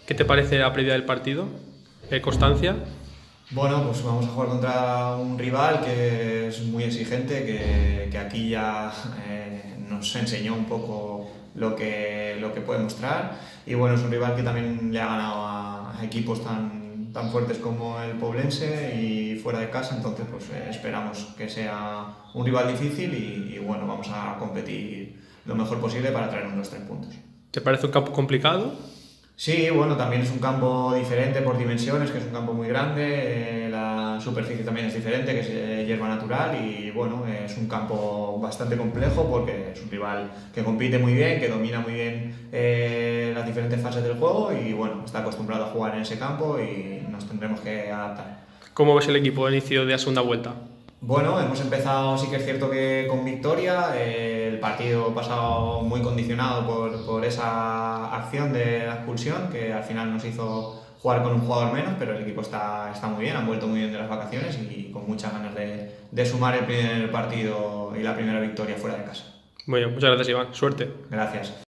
¿Qué te parece la previa del partido? ¿Constancia? Bueno, pues vamos a jugar contra un rival que es muy exigente, que aquí ya nos enseñó un poco lo que puede mostrar. Y bueno, es un rival que también le ha ganado a equipos tan fuertes como el Poblense y fuera de casa, entonces pues esperamos que sea un rival difícil y bueno, vamos a competir lo mejor posible para traernos los 3 puntos. ¿Te parece un campo complicado? Sí, bueno, también es un campo diferente por dimensiones, que es un campo muy grande, la superficie también es diferente, que es hierba natural y bueno, es un campo bastante complejo porque es un rival que compite muy bien, que domina muy bien las diferentes fases del juego y bueno, está acostumbrado a jugar en ese campo y nos tendremos que adaptar. ¿Cómo ves el equipo de inicio de la segunda vuelta? Bueno, hemos empezado, sí que es cierto que con victoria, el partido pasado muy condicionado por esa acción de la expulsión que al final nos hizo jugar con un jugador menos, pero el equipo está muy bien, han vuelto muy bien de las vacaciones y con muchas ganas de sumar el primer partido y la primera victoria fuera de casa. Muy bien, muchas gracias, Iván. Suerte. Gracias.